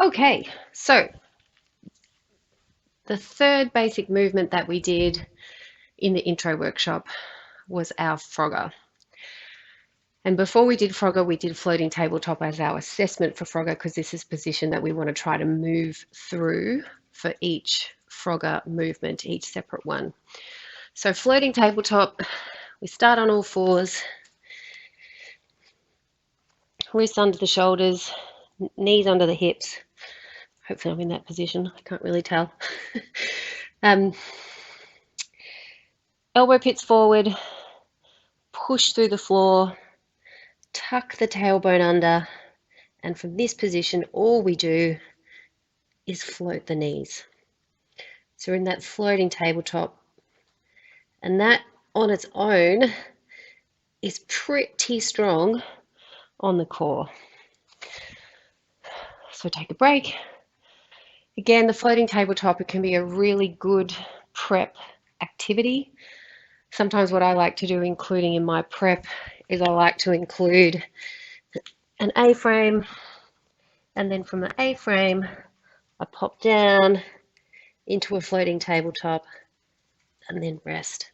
Okay, so the third basic movement that we did in the intro workshop was our Frogger. And before we did Frogger, we did floating tabletop as our assessment for Frogger, because this is position that we want to try to move through for each Frogger movement, each separate one. So floating tabletop, we start on all fours, wrists under the shoulders, knees under the hips. Hopefully I'm in that position, I can't really tell. Elbow pits forward, push through the floor, tuck the tailbone under, and from this position, all we do is float the knees. So we're in that floating tabletop, and that on its own is pretty strong on the core. So take a break. Again, the floating tabletop, it can be a really good prep activity. Sometimes what I like to do, including in my prep, is I like to include an A-frame, and then from the A-frame, I pop down into a floating tabletop and then rest.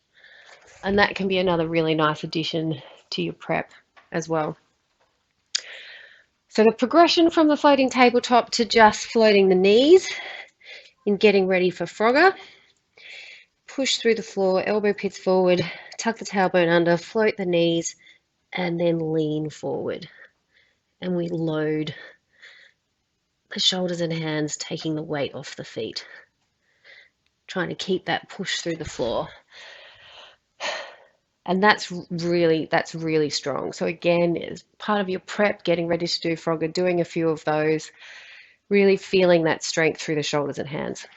And that can be another really nice addition to your prep as well. So the progression from the floating tabletop to just floating the knees in getting ready for Frogger. Push through the floor, elbow pits forward, tuck the tailbone under, float the knees, and then lean forward. And we load the shoulders and hands, taking the weight off the feet. Trying to keep that push through the floor. And that's really strong. So again, as part of your prep, getting ready to do Frogger, doing a few of those, really feeling that strength through the shoulders and hands.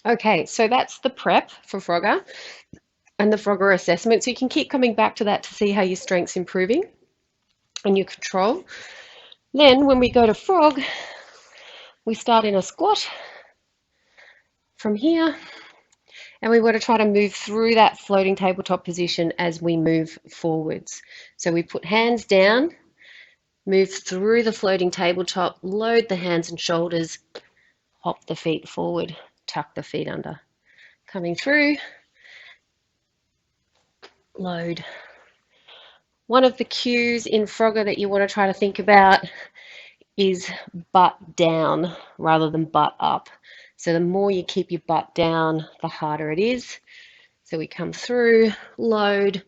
Okay, so that's the prep for Frogger and the Frogger assessment. So you can keep coming back to that to see how your strength's improving and your control. Then when we go to Frog, we start in a squat from here, and we want to try to move through that floating tabletop position as we move forwards. So we put hands down, move through the floating tabletop, load the hands and shoulders, hop the feet forward, tuck the feet under. Coming through, load. One of the cues in Frogger that you want to try to think about is butt down rather than butt up. So the more you keep your butt down, the harder it is. So we come through, load,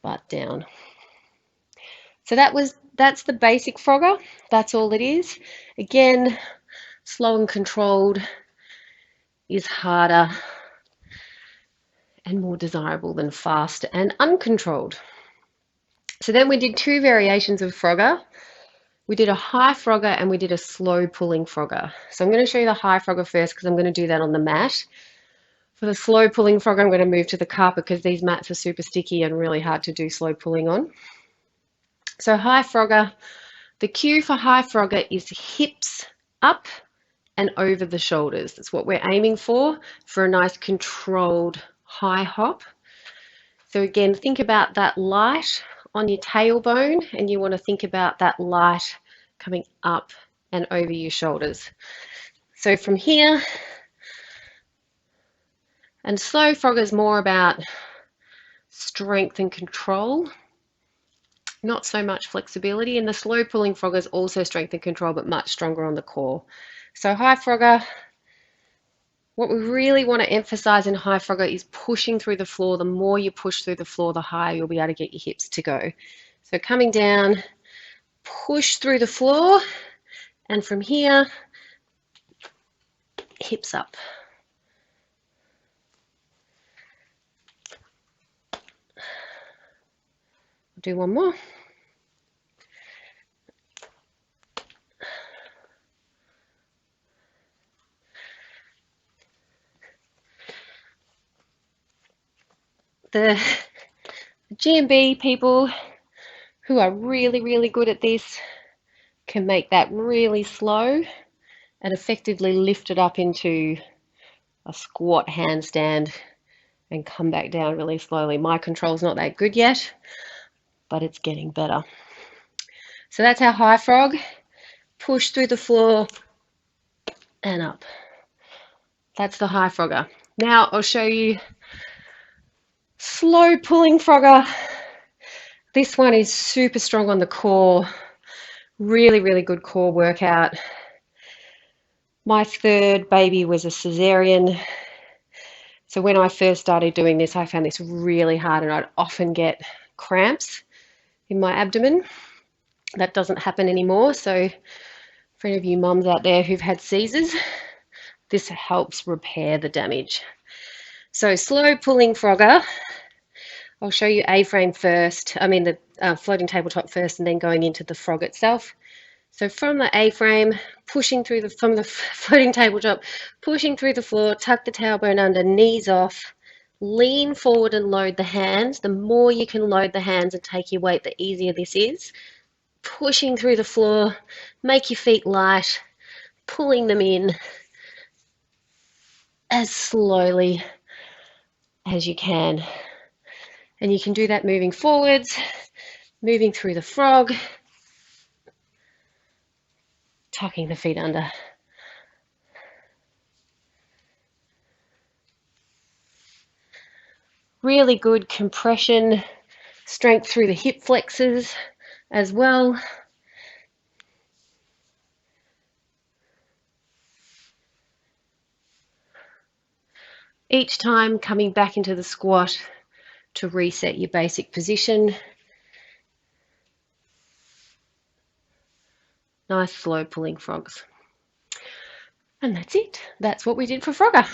butt down. So that's the basic Frogger. That's all it is. Again, slow and controlled is harder and more desirable than fast and uncontrolled. So then we did two variations of Frogger. We did a high Frogger and we did a slow pulling Frogger. So I'm going to show you the high Frogger first because I'm going to do that on the mat. For the slow pulling Frogger, I'm going to move to the carpet because these mats are super sticky and really hard to do slow pulling on. So high Frogger, the cue for high Frogger is hips up and over the shoulders. That's what we're aiming for a nice controlled high hop. So again, think about that light on your tailbone, and you want to think about that light coming up and over your shoulders. So from here, and slow Frogger is more about strength and control, not so much flexibility. And the slow pulling Frogger is also strength and control, but much stronger on the core. So high Frogger, what we really want to emphasize in high Frogger is pushing through the floor. The more you push through the floor, the higher you'll be able to get your hips to go. So coming down, push through the floor, and from here, hips up. I'll do one more. The G&B people who are really good at this can make that really slow and effectively lift it up into a squat handstand and come back down really slowly. My control's not that good yet, but it's getting better. So that's our high frog. push through the floor, and up. That's the high frogger. Now I'll show you slow pulling frogger. This one is super strong on the core. Really, really good core workout. My third baby was a cesarean. So when I first started doing this, I found this really hard and I'd often get cramps in my abdomen. That doesn't happen anymore. So for any of you mums out there who've had Caesars, this helps repair the damage. So slow pulling frogger. I'll show you A-frame first, the floating tabletop first, and then going into the frog itself. So from the A-frame, pushing through from the floating tabletop, pushing through the floor, tuck the tailbone under, knees off, lean forward and load the hands. The more you can load the hands and take your weight, the easier this is. Pushing through the floor, make your feet light, pulling them in as slowly as you can. And you can do that moving forwards, moving through the frog, tucking the feet under. Really good compression, strength through the hip flexors as well. Each time coming back into the squat to reset your basic position. Nice slow pulling frogs. And that's it. That's what we did for frogger.